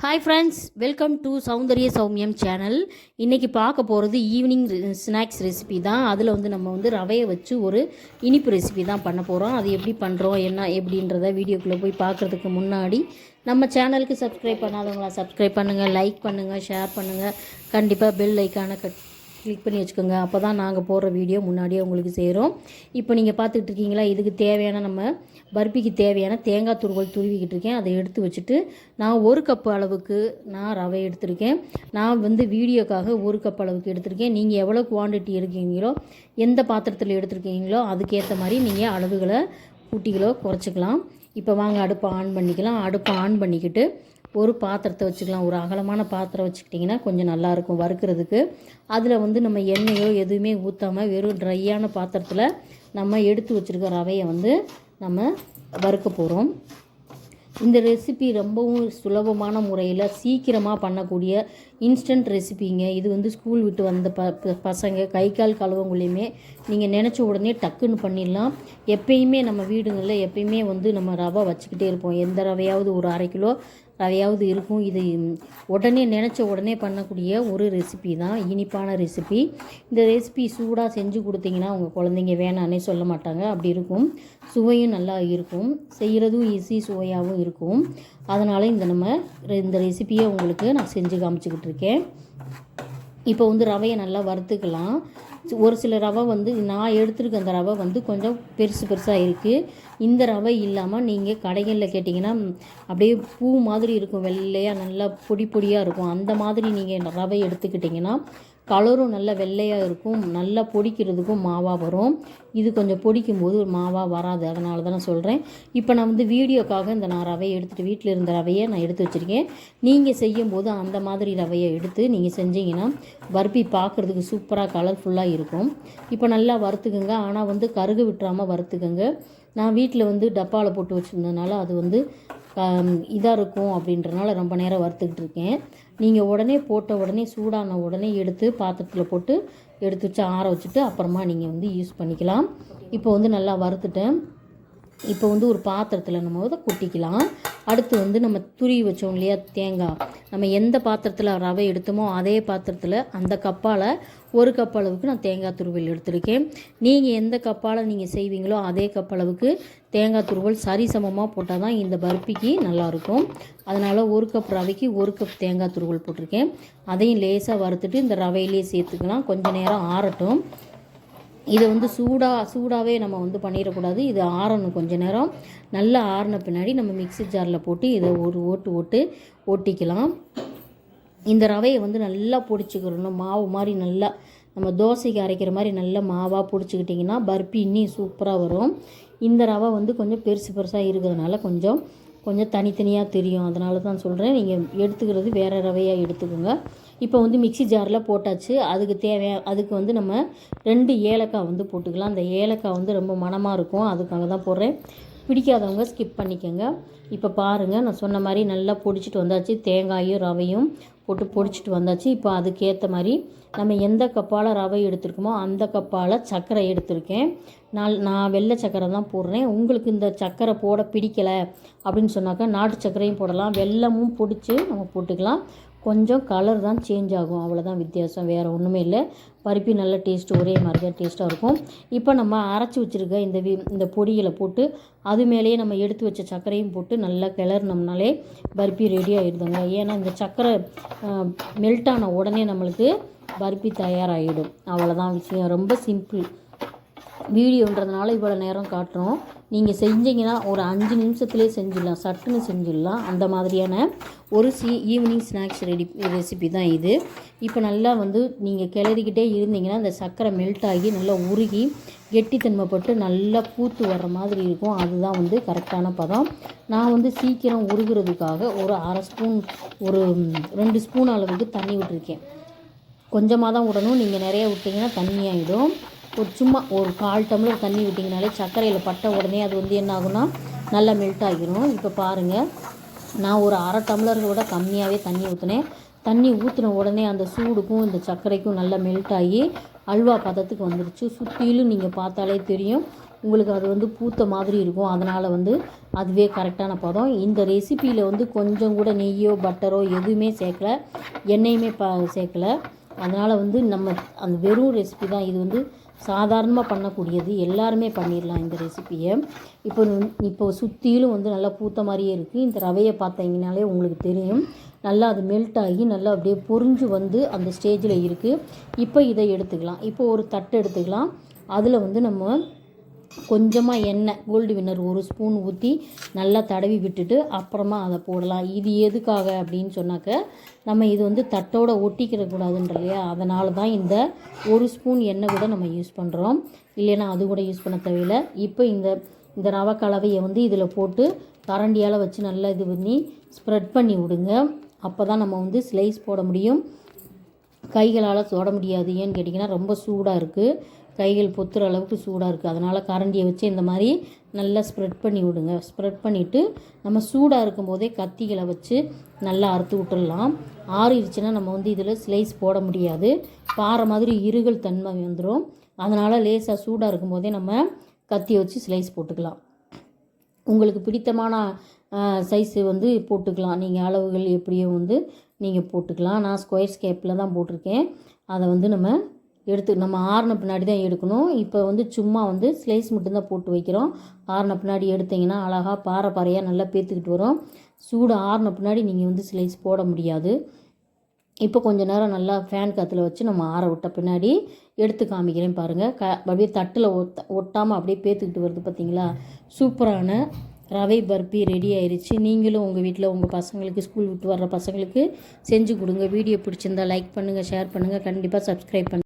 Hi friends, welcome to Soundarya சௌமியம் channel. இன்றைக்கி பார்க்க போகிறது ஈவினிங் ஸ்நாக்ஸ் ரெசிபி தான். அதில் நம்ம ரவையை வச்சு ஒரு இனிப்பு ரெசிபி தான் பண்ண போகிறோம். அது எப்படி பண்ணுறோம் என்ன எப்படின்றத வீடியோக்குள்ளே போய் பார்க்குறதுக்கு முன்னாடி நம்ம சேனலுக்கு சப்ஸ்கிரைப் பண்ணாதவங்களா சப்ஸ்கிரைப் பண்ணுங்கள், லைக் பண்ணுங்கள், ஷேர் பண்ணுங்கள். கண்டிப்பாக பெல் ஐக்கானை கிளிக் பண்ணி வச்சுக்கோங்க. அப்போ தான் நாங்கள் போடுற வீடியோ முன்னாடியே உங்களுக்கு சேரும். இப்போ நீங்கள் பார்த்துக்கிட்டு இருக்கீங்களா, இதுக்கு தேவையான நம்ம பர்பிக்கு தேவையான தேங்காய் துருவல் துருவிக்கிட்டு இருக்கேன். அதை எடுத்து வச்சுட்டு நான் 1 கப்பு அளவுக்கு நான் ரவை எடுத்திருக்கேன். நான் வீடியோக்காக 1 கப் அளவுக்கு எடுத்திருக்கேன். நீங்கள் எவ்வளோ குவான்டிட்டி எடுக்கிறீங்களோ, எந்த பாத்திரத்தில் எடுத்துருக்கீங்களோ அதுக்கேற்ற மாதிரி நீங்கள் அளவுகளை கூட்டிகளோ குறைச்சிக்கலாம். இப்போ வாங்க அடுப்பை ஆன் பண்ணிக்கலாம். அடுப்பை ஆன் பண்ணிக்கிட்டு ஒரு பாத்திரத்தை வச்சுக்கலாம். ஒரு அகலமான பாத்திரம் வச்சுக்கிட்டிங்கன்னா கொஞ்சம் நல்லாயிருக்கும் வறுக்கிறதுக்கு. அதில் நம்ம எண்ணெயோ எதுவுமே ஊற்றாமல் வெறும் ட்ரையான பாத்திரத்தில் நம்ம எடுத்து வச்சுருக்க ரவையை நம்ம வறுக்க போகிறோம். இந்த ரெசிபி ரொம்பவும் சுலபமான முறையில் சீக்கிரமாக பண்ணக்கூடிய இன்ஸ்டன்ட் ரெசிபிங்க. இது ஸ்கூல் விட்டு வந்த பசங்க கை கால் கழுவங்குள்ளேயுமே நீங்கள் நினச்ச உடனே டக்குன்னு பண்ணிடலாம். எப்பயுமே நம்ம வீடுங்களில் எப்பயுமே நம்ம ரவை வச்சுக்கிட்டே இருப்போம். எந்த ரவையாவது ஒரு 1/2 கிலோ ரவையாவது இருக்கும். இது உடனே நினச்ச உடனே பண்ணக்கூடிய ஒரு ரெசிபி தான், இனிப்பான ரெசிபி. இந்த ரெசிபி சூடாக செஞ்சு கொடுத்தீங்கன்னா உங்கள் குழந்தைங்க வேணான்னே சொல்ல மாட்டாங்க. அப்படி இருக்கும், சுவையும் நல்லா இருக்கும், செய்கிறதும் ஈஸி, சுவையாகவும் இருக்கும். அதனால் இந்த ரெசிபியை உங்களுக்கு நான் செஞ்சு காமிச்சிக்கிட்டு இருக்கேன். இப்போ ரவையை நல்லா வறுத்துக்கலாம். ஒரு சில ரவை நான் எடுத்துருக்க அந்த ரவை கொஞ்சம் பெருசாக இருக்குது. இந்த ரவை இல்லாமல் நீங்கள் கடைகளில் கேட்டிங்கன்னா அப்படியே பூ மாதிரி இருக்கும், வெள்ளையாக நல்லா பொடியாக இருக்கும். அந்த மாதிரி நீங்கள் ரவை எடுத்துக்கிட்டிங்கன்னா கலரும் நல்ல வெள்ளையாக இருக்கும், நல்லா பொடிக்கிறதுக்கும் மாவாக வரும். இது கொஞ்சம் பொடிக்கும் போது ஒரு மாவாக வராது. அதனால தான் நான் சொல்கிறேன். இப்போ நான் வீடியோக்காக நான் ரவையை எடுத்துகிட்டு வீட்டில் இருந்த ரவையை நான் எடுத்து வச்சுருக்கேன். நீங்கள் செய்யும்போது அந்த மாதிரி ரவையை எடுத்து நீங்கள் செஞ்சீங்கன்னா பர்பி பார்க்குறதுக்கு சூப்பராக கலர்ஃபுல்லாக இருக்கும். இப்போ நல்லா வறுத்துக்குங்க. ஆனால் கருகு விட்டுறாமல் வறுத்துக்குங்க. நான் வீட்டில் டப்பாவில் போட்டு வச்சுருந்ததுனால அது இதாக இருக்கும் அப்படின்றனால ரொம்ப நேரம் வறுத்துக்கிட்டு இருக்கேன். நீங்கள் உடனே போட்ட உடனே சூடான உடனே எடுத்து பாத்திரத்தில் போட்டு எடுத்து வச்சு ஆற வச்சுட்டு அப்புறமா நீங்கள் யூஸ் பண்ணிக்கலாம். இப்போ நல்லா வறுத்துட்டேன். இப்போ ஒரு பாத்திரத்தில் நம்ம கொட்டிக்கலாம். அடுத்து நம்ம துருவி வச்சோம் இல்லையா தேங்காய், நம்ம எந்த பாத்திரத்தில் ரவை எடுத்தோமோ அதே பாத்திரத்தில் அந்த கப்பால் 1 கப் அளவுக்கு நான் தேங்காய் துருவல் எடுத்திருக்கேன். நீங்கள் எந்த கப்பால் நீங்கள் செய்வீங்களோ அதே கப் அளவுக்கு தேங்காய் துருவல் சரிசமமாக போட்டால் தான் இந்த பர்பிக்கு நல்லாயிருக்கும். அதனால் 1 கப் ரவைக்கு 1 கப் தேங்காய் துருவல் போட்டிருக்கேன். அதையும் லேசாக வறுத்துட்டு இந்த ரவையிலே சேர்த்துக்கலாம். கொஞ்சம் நேரம் ஆறட்டும். இதை சூடாகவே நம்ம பண்ணிடக்கூடாது. இது ஆறணும் கொஞ்சம் நேரம். நல்லா ஆறின பின்னாடி நம்ம மிக்ஸி ஜாரில் போட்டு இதை ஒரு ஓட்டு ஓட்டிக்கலாம். இந்த ரவையை நல்லா பொடிச்சுக்கிறணும். மாவு மாதிரி நல்லா நம்ம தோசைக்கு அரைக்கிற மாதிரி நல்லா மாவாக பொடிச்சுக்கிட்டிங்கன்னா பர்பி இன்னும் சூப்பராக வரும். இந்த ரவை கொஞ்சம் பெருசாக இருக்கிறதுனால கொஞ்சம் தனித்தனியாக தெரியும். அதனால தான் சொல்கிறேன், நீங்கள் எடுத்துக்கிறது வேறு ரவையாக எடுத்துக்கோங்க. இப்போ மிக்ஸி ஜாரில் போட்டாச்சு. அதுக்கு நம்ம 2 ஏலக்காய் போட்டுக்கலாம். அந்த ஏலக்காய் ரொம்ப மணமாக இருக்கும், அதுக்காக தான் போடுறேன். பிடிக்காதவங்க ஸ்கிப் பண்ணிக்கோங்க. இப்போ பாருங்கள், நான் சொன்ன மாதிரி நல்லா பொடிச்சிட்டு வந்தாச்சு. தேங்காயும் ரவையும் போட்டு பொடிச்சிட்டு வந்தாச்சு. இப்போ அதுக்கேற்ற மாதிரி நம்ம எந்த கப்பால் ரவை எடுத்துருக்கோமோ அந்த கப்பால் சர்க்கரை எடுத்திருக்கேன். நான் வெள்ளை சர்க்கரை தான் போடுறேன். உங்களுக்கு இந்த சர்க்கரை போட பிடிக்கலை அப்படின்னு சொன்னாக்கா நாட்டு சர்க்கரையும் போடலாம், வெல்லமும் பொடிச்சு நம்ம போட்டுக்கலாம். கொஞ்சம் கலர் தான் சேஞ்ச் ஆகும், அவ்வளோதான் வித்தியாசம், வேறு ஒன்றுமே இல்லை. பருப்பி நல்ல டேஸ்ட்டு ஒரே மாதிரி தான் டேஸ்ட்டாக இருக்கும். இப்போ நம்ம அரைச்சி வச்சுருக்க இந்த பொடிகளை போட்டு அது மேலேயே நம்ம எடுத்து வச்ச சர்க்கரையும் போட்டு நல்லா கிளறினோம்னாலே பருப்பி ரெடி ஆகிடுதுங்க. ஏன்னா இந்த சர்க்கரை மெல்ட் ஆன உடனே நம்மளுக்கு பருப்பி தயாராகிடும். அவ்வளோதான் விஷயம், ரொம்ப சிம்பிள். வீடியோன்றதுனால இவ்வளோ நேரம் காட்டுறோம். நீங்கள் செஞ்சீங்கன்னா ஒரு 5 நிமிஷத்துலேயே செஞ்சிடலாம், சட்டுன்னு செஞ்சிடலாம். அந்த மாதிரியான ஒரு ஈவினிங் ஸ்நாக்ஸ் ரெசிபி தான் இது. இப்போ நல்லா நீங்கள் கிளறிக்கிட்டே இருந்தீங்கன்னா இந்த சர்க்கரை மெல்ட் ஆகி நல்லா உருகி கெட்டித்தன்மைப்பட்டு நல்லா பூத்து வர்ற மாதிரி இருக்கும். அதுதான் கரெக்டான பதம். நான் சீக்கிரம் உருகிறதுக்காக ஒரு 1/2 ஸ்பூன் ஒரு 2 ஸ்பூன் அளவுக்கு தண்ணி விட்டுருக்கேன். கொஞ்சமாக தான் விடணும், நீங்கள் நிறைய விட்டிங்கன்னா தண்ணியாகிடும். சும்மா ஒரு 1/4 டம்ளர் தண்ணி விட்டிங்கனாலே சர்க்கரையில் பட்ட உடனே அது என்ன ஆகும்னா நல்லா மெல்ட் ஆகிரும். இப்போ பாருங்கள், நான் ஒரு 1/2 டம்ளரை விட கம்மியாகவே தண்ணி ஊற்றினேன். தண்ணி ஊற்றின உடனே அந்த சூடுக்கும் இந்த சர்க்கரைக்கும் நல்லா மெல்ட் ஆகி அல்வா பதத்துக்கு வந்துருச்சு. சுற்றிலும் நீங்கள் பார்த்தாலே தெரியும், உங்களுக்கு அது வந்து பூத்த மாதிரி இருக்கும். அதனால் வந்து அதுவே கரெக்டான பதம். இந்த ரெசிப்பியில் வந்து கொஞ்சம் கூட நெய்யோ பட்டரோ எதுவுமே சேர்க்கல, எண்ணெயுமே சேர்க்கல. அதனால் வந்து நம்ம அந்த வெறும் ரெசிபி தான். இது வந்து சாதாரணமாக பண்ணக்கூடியது, எல்லாருமே பண்ணிடலாம் இந்த ரெசிப்பியை. இப்போ சுற்றிலும் வந்து நல்லா பூத்த மாதிரியே இருக்குது. இந்த ரவையை பார்த்தீங்கனாலே உங்களுக்கு தெரியும், நல்லா அது மெல்ட் ஆகி நல்லா அப்படியே பொரிஞ்சு வந்து அந்த ஸ்டேஜில் இருக்குது. இப்போ இதை எடுத்துக்கலாம். இப்போ ஒரு தட்டு எடுத்துக்கலாம். அதில் வந்து நம்ம கொஞ்சமாக எண்ணெய் கோல்டு வின்னர் 1 ஸ்பூன் ஊற்றி நல்லா தடவி விட்டுட்டு அப்புறமா அதை போடலாம். இது எதுக்காக அப்படின்னு சொன்னாக்க, நம்ம இது வந்து தட்டோடு ஒட்டிக்கிறக்கூடாதுன்ற இல்லையா, அதனால தான் இந்த 1 ஸ்பூன் எண்ணெய் கூட நம்ம யூஸ் பண்ணுறோம். இல்லைன்னா அது கூட யூஸ் பண்ண தேவையில்லை. இப்போ இந்த ரவை கலவையை வந்து இதில் போட்டு கரண்டியால் வச்சு நல்லா இது பண்ணி ஸ்ப்ரெட் பண்ணி விடுங்க. அப்போ தான் நம்ம வந்து ஸ்லைஸ் போட முடியும். கைகளால் தொட முடியாது. ஏன்னு கேட்டிங்கன்னா ரொம்ப சூடாக இருக்குது, கைகள் பொத்துற அளவுக்கு சூடாக இருக்குது. அதனால் கரண்டியை வச்சு இந்த மாதிரி நல்லா ஸ்ப்ரெட் பண்ணி விடுங்க. ஸ்ப்ரெட் பண்ணிவிட்டு நம்ம சூடாக இருக்கும்போதே கத்திகளை வச்சு நல்லா அறுத்து விட்டுடலாம். ஆறிடுச்சுன்னா நம்ம வந்து இதில் ஸ்லைஸ் போட முடியாது, பாறை மாதிரி இருகல் தன்மை வந்துடும். அதனால் லேசாக சூடாக இருக்கும்போதே நம்ம கத்தியை வச்சு ஸ்லைஸ் போட்டுக்கலாம். உங்களுக்கு பிடித்தமான சைஸு வந்து போட்டுக்கலாம். நீங்கள் அளவுகள் எப்படியோ வந்து நீங்கள் போட்டுக்கலாம். நான் ஸ்கொயர் ஸ்கேப்பில் தான் போட்டிருக்கேன். அதை வந்து நம்ம ஆறின பின்னாடி தான் எடுக்கணும். இப்போ வந்து சும்மா வந்து ஸ்லைஸ் மட்டும்தான் போட்டு வைக்கிறோம். ஆறின பின்னாடி எடுத்திங்கன்னா அழகாக பாறையாக நல்லா பேத்துக்கிட்டு வரும். சூடு ஆறின பின்னாடி நீங்கள் வந்து ஸ்லைஸ் போட முடியாது. இப்போ கொஞ்சம் நேரம் நல்லா ஃபேன் காற்றுல வச்சு நம்ம ஆற விட்ட பின்னாடி எடுத்து காமிக்கிறேன் பாருங்கள். அப்படியே தட்டில் ஒட்டாமல் அப்படியே பேத்துக்கிட்டு வருது பார்த்தீங்களா. சூப்பரான ரவை பர்பி ரெடி ஆயிடுச்சு. நீங்களும் உங்கள் வீட்டில் உங்கள் பசங்களுக்கு, ஸ்கூல் விட்டு வர்ற பசங்களுக்கு செஞ்சு கொடுங்க. வீடியோ பிடிச்சிருந்தா லைக் பண்ணுங்கள், ஷேர் பண்ணுங்கள், கண்டிப்பாக சப்ஸ்கிரைப் பண்ணுங்கள்.